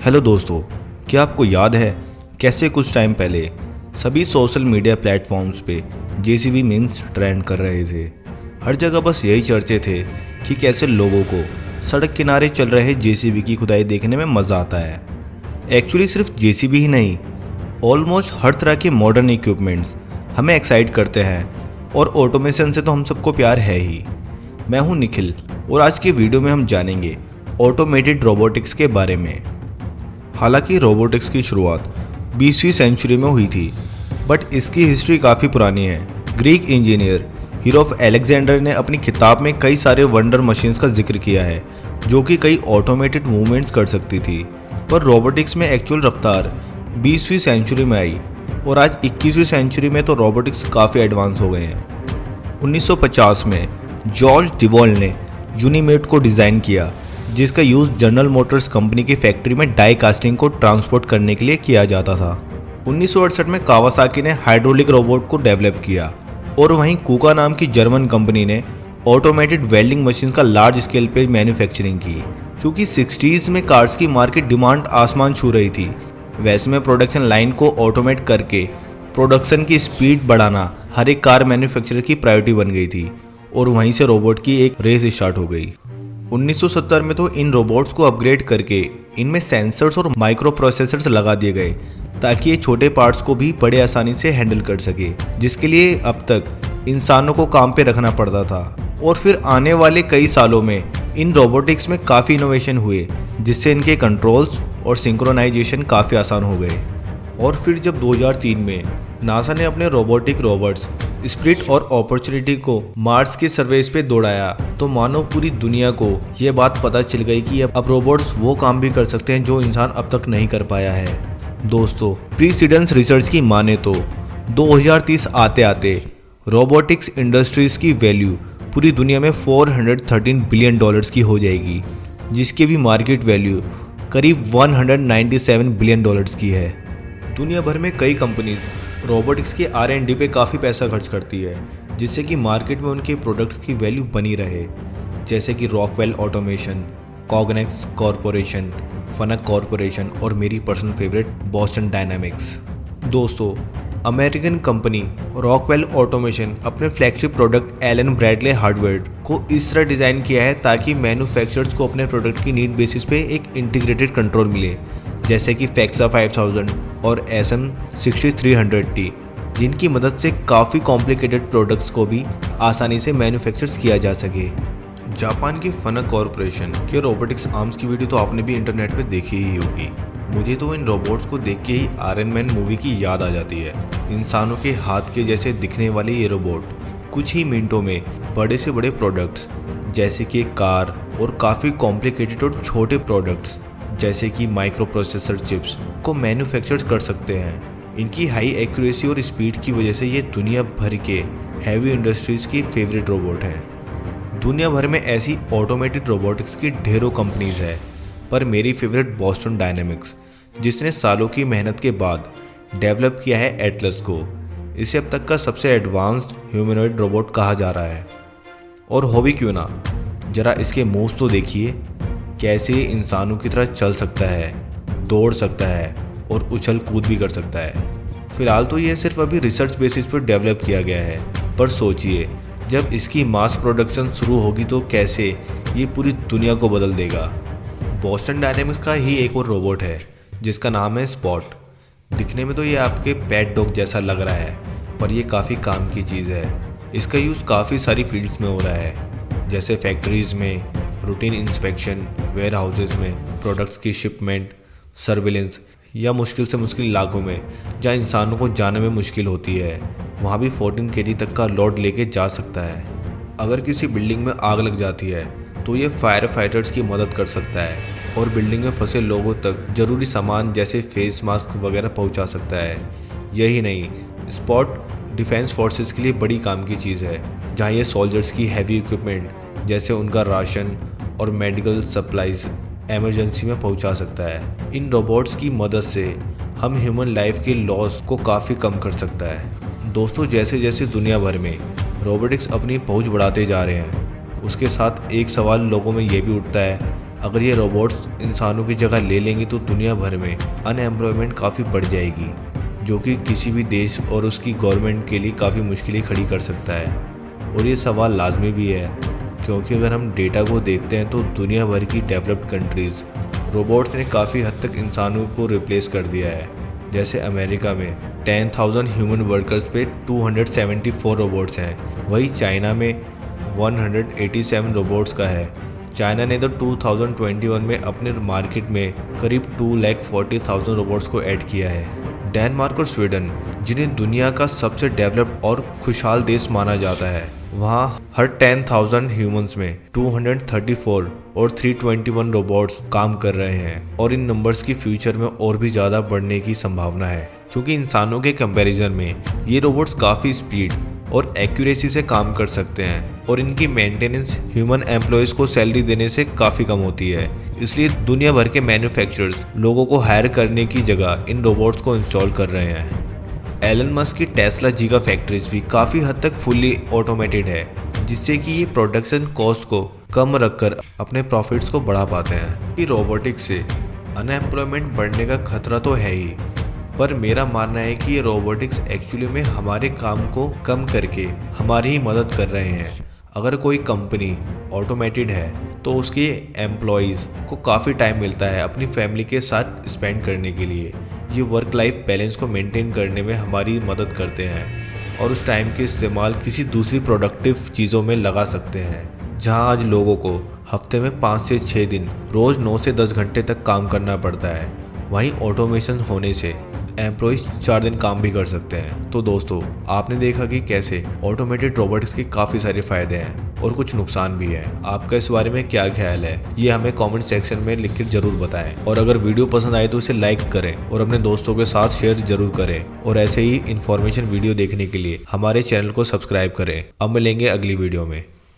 Hello दोस्तों, क्या आपको याद है कैसे कुछ टाइम पहले सभी सोशल मीडिया प्लेटफॉर्म्स पे जेसीबी मीम्स ट्रेंड कर रहे थे। हर जगह बस यही चर्चे थे कि कैसे लोगों को सड़क किनारे चल रहे जेसीबी की खुदाई देखने में मज़ा आता है। एक्चुअली सिर्फ जेसीबी ही नहीं, ऑलमोस्ट हर तरह के मॉडर्न इक्विपमेंट्स हमें एक्साइट करते हैं और ऑटोमेशन से तो हम सबको प्यार है ही। मैं हूं निखिल और आज के वीडियो में हम जानेंगे ऑटोमेटेड रोबोटिक्स के बारे में। हालांकि रोबोटिक्स की शुरुआत 20वीं सेंचुरी में हुई थी, बट इसकी हिस्ट्री काफ़ी पुरानी है। Greek engineer hero of Alexander ने अपनी किताब में कई सारे वंडर मशीन्स का जिक्र किया है जो कि कई ऑटोमेटेड मूवमेंट्स कर सकती थी। पर रोबोटिक्स में एक्चुअल रफ्तार 20वीं सेंचुरी में आई और आज 21वीं सेंचुरी में तो रोबोटिक्स काफ़ी एडवांस हो गए हैं। 1950 में जॉर्ज डिवॉल ने यूनीमेट को डिज़ाइन किया, जिसका यूज़ जनरल मोटर्स कंपनी की फैक्ट्री में डाई कास्टिंग को ट्रांसपोर्ट करने के लिए किया जाता था। 1968 में कावासाकी ने हाइड्रोलिक रोबोट को डेवलप किया और वहीं कुका नाम की जर्मन कंपनी ने ऑटोमेटेड वेल्डिंग मशीन का लार्ज स्केल पे मैन्युफैक्चरिंग की। क्योंकि 60s में कार्स की मार्केट डिमांड आसमान छू रही थी, वैसे में प्रोडक्शन लाइन को ऑटोमेट करके प्रोडक्शन की स्पीड बढ़ाना हर एक कार मैन्युफैक्चरर की प्रायोरिटी बन गई थी और वहीं से रोबोट की एक रेस स्टार्ट हो गई। 1970 में तो इन रोबोट्स को अपग्रेड करके इनमें सेंसर्स और माइक्रो प्रोसेसर्स लगा दिए गए ताकि ये छोटे पार्ट्स को भी बड़े आसानी से हैंडल कर सके, जिसके लिए अब तक इंसानों को काम पे रखना पड़ता था। और फिर आने वाले कई सालों में इन रोबोटिक्स में काफ़ी इनोवेशन हुए, जिससे इनके कंट्रोल्स और सिंक्रोनाइजेशन काफ़ी आसान हो गए। और फिर जब 2003 में नासा ने अपने रोबोटिक रोवर्स स्प्रिट और अपॉर्चुनिटी को मार्स के सर्वेस पे दौड़ाया, तो मानो पूरी दुनिया को ये बात पता चल गई कि अब रोबोट्स वो काम भी कर सकते हैं जो इंसान अब तक नहीं कर पाया है। दोस्तों, प्रीसीडेंस रिसर्च की माने तो 2030 आते आते रोबोटिक्स इंडस्ट्रीज की वैल्यू पूरी दुनिया में $413 बिलियन की हो जाएगी, जिसकी भी मार्केट वैल्यू करीब $197 बिलियन की है। दुनिया भर में कई कंपनीज रोबोटिक्स के R&D पे काफ़ी पैसा खर्च करती है, जिससे कि मार्केट में उनके प्रोडक्ट्स की वैल्यू बनी रहे, जैसे कि Rockwell Automation, Cognex Corporation, Fanuc Corporation और मेरी पर्सनल फेवरेट बॉस्टन डायनामिक्स। दोस्तों, अमेरिकन कंपनी रॉकवेल ऑटोमेशन अपने flagship product Allen Bradley hardware को इस तरह डिज़ाइन किया है ताकि मैन्युफैक्चरर्स को अपने प्रोडक्ट की नीड बेसिस पे एक इंटीग्रेटेड कंट्रोल मिले, जैसे कि फैक्सा 5000 और SM6300T, जिनकी मदद से काफ़ी कॉम्प्लिकेटेड प्रोडक्ट्स को भी आसानी से मैन्युफैक्चर किया जा सके। जापान की फनक कॉरपोरेशन के रोबोटिक्स आर्म्स की वीडियो तो आपने भी इंटरनेट पे देखी ही होगी। मुझे तो इन रोबोट्स को देख के ही आयरन मैन मूवी की याद आ जाती है। इंसानों के हाथ के जैसे दिखने वाले ये रोबोट कुछ ही मिनटों में बड़े से बड़े प्रोडक्ट्स जैसे कि कार और काफ़ी कॉम्प्लिकेटेड और छोटे प्रोडक्ट्स जैसे कि माइक्रो प्रोसेसर चिप्स को मैन्युफैक्चर कर सकते हैं। इनकी हाई एक्यूरेसी और स्पीड की वजह से ये दुनिया भर के हैवी इंडस्ट्रीज़ की फेवरेट रोबोट हैं। दुनिया भर में ऐसी ऑटोमेटेड रोबोटिक्स की ढेरों कंपनीज है, पर मेरी फेवरेट बॉस्टन डायनामिक्स, जिसने सालों की मेहनत के बाद डेवलप किया है एटलस को, इसे अब तक का सबसे एडवांस्ड ह्यूमनॉइड रोबोट कहा जा रहा है। और हो भी क्यों ना, ज़रा इसके मूव्स तो देखिए, कैसे इंसानों की तरह चल सकता है, दौड़ सकता है और उछल कूद भी कर सकता है। फिलहाल तो ये सिर्फ अभी रिसर्च बेसिस पर डेवलप किया गया है, पर सोचिए जब इसकी मास प्रोडक्शन शुरू होगी तो कैसे ये पूरी दुनिया को बदल देगा। बॉस्टन डायनामिक्स का ही एक और रोबोट है जिसका नाम है स्पॉट। दिखने में तो ये आपके पेट डॉग जैसा लग रहा है, पर ये काफ़ी काम की चीज़ है। इसका यूज़ काफ़ी सारी फील्ड्स में हो रहा है, जैसे फैक्ट्रीज़ में रूटीन इंस्पेक्शन, वेयर हाउसेज में प्रोडक्ट्स की शिपमेंट, सर्विलेंस या मुश्किल से मुश्किल इलाकों में जहाँ इंसानों को जाने में मुश्किल होती है, वहाँ भी 14 kg तक का लोड लेके जा सकता है। अगर किसी बिल्डिंग में आग लग जाती है तो ये फायर फाइटर्स की मदद कर सकता है और बिल्डिंग में फंसे लोगों तक ज़रूरी सामान जैसे फेस मास्क वगैरह पहुँचा सकता है। यही नहीं, स्पॉट डिफेंस फोर्सेस के लिए बड़ी काम की चीज़ है, जहाँ ये सोल्जर्स की हैवी इक्विपमेंट जैसे उनका राशन और मेडिकल सप्लाईज इमरजेंसी में पहुंचा सकता है। इन रोबोट्स की मदद से हम ह्यूमन लाइफ के लॉस को काफ़ी कम कर सकता है। दोस्तों, जैसे जैसे दुनिया भर में रोबोटिक्स अपनी पहुंच बढ़ाते जा रहे हैं, उसके साथ एक सवाल लोगों में ये भी उठता है अगर ये रोबोट्स इंसानों की जगह ले लेंगे तो दुनिया भर में अनएम्प्लॉयमेंट काफ़ी बढ़ जाएगी, जो कि किसी भी देश और उसकी गवर्नमेंट के लिए काफ़ी मुश्किलें खड़ी कर सकता है। और ये सवाल लाजमी भी है, क्योंकि अगर हम डेटा को देखते हैं तो दुनिया भर की डेवलप्ड कंट्रीज़ रोबोट्स ने काफ़ी हद तक इंसानों को रिप्लेस कर दिया है। जैसे अमेरिका में 10,000 ह्यूमन वर्कर्स पे 274 रोबोट्स हैं, वही चाइना में 187 रोबोट्स का है। चाइना ने तो 2021 में अपने मार्केट में करीब 2,40,000 रोबोट्स को ऐड किया है। डेनमार्क और स्वीडन, जिन्हें दुनिया का सबसे डेवलप्ड और खुशहाल देश माना जाता है, वहाँ हर 10,000 ह्यूमंस में 234 और 321 रोबोट्स काम कर रहे हैं, और इन नंबर्स की फ्यूचर में और भी ज़्यादा बढ़ने की संभावना है, क्योंकि इंसानों के कंपैरिजन में ये रोबोट्स काफ़ी स्पीड और एक्यूरेसी से काम कर सकते हैं, और इनकी मेंटेनेंस ह्यूमन एम्प्लॉयज़ को सैलरी देने से काफ़ी कम होती है। इसलिए दुनिया भर के मैन्युफैक्चरर्स लोगों को हायर करने की जगह इन रोबोट्स को इंस्टॉल कर रहे हैं। एलन मस्क की टेस्ला जीगा फैक्ट्रीज भी काफ़ी हद तक फुल्ली ऑटोमेटेड है, जिससे कि ये प्रोडक्शन कॉस्ट को कम रखकर अपने प्रॉफिट्स को बढ़ा पाते हैं। कि रोबोटिक्स से अनएम्प्लॉयमेंट बढ़ने का खतरा तो है ही, पर मेरा मानना है कि ये रोबोटिक्स एक्चुअली में हमारे काम को कम करके हमारी ही मदद कर रहे हैं। अगर कोई कंपनी ऑटोमेटेड है तो उसके एम्प्लॉयज़ को काफ़ी टाइम मिलता है अपनी फैमिली के साथ स्पेंड करने के लिए। ये वर्क लाइफ बैलेंस को मेंटेन करने में हमारी मदद करते हैं, और उस टाइम के इस्तेमाल किसी दूसरी प्रोडक्टिव चीज़ों में लगा सकते हैं। जहां आज लोगों को हफ्ते में 5 से 6 दिन रोज़ 9 से 10 घंटे तक काम करना पड़ता है, वहीं ऑटोमेशन होने से एम्प्लॉयज़ 4 दिन काम भी कर सकते हैं। तो दोस्तों, आपने देखा कि कैसे ऑटोमेटेड रोबोटिक्स के काफ़ी सारे फ़ायदे हैं और कुछ नुकसान भी हैं। आपका इस बारे में क्या ख्याल है, ये हमें कमेंट सेक्शन में लिख कर जरूर बताएं। और अगर वीडियो पसंद आए तो इसे लाइक करें और अपने दोस्तों के साथ शेयर जरूर करें। और ऐसे ही इन्फॉर्मेशन वीडियो देखने के लिए हमारे चैनल को सब्सक्राइब करें। अब मिलेंगे अगली वीडियो में।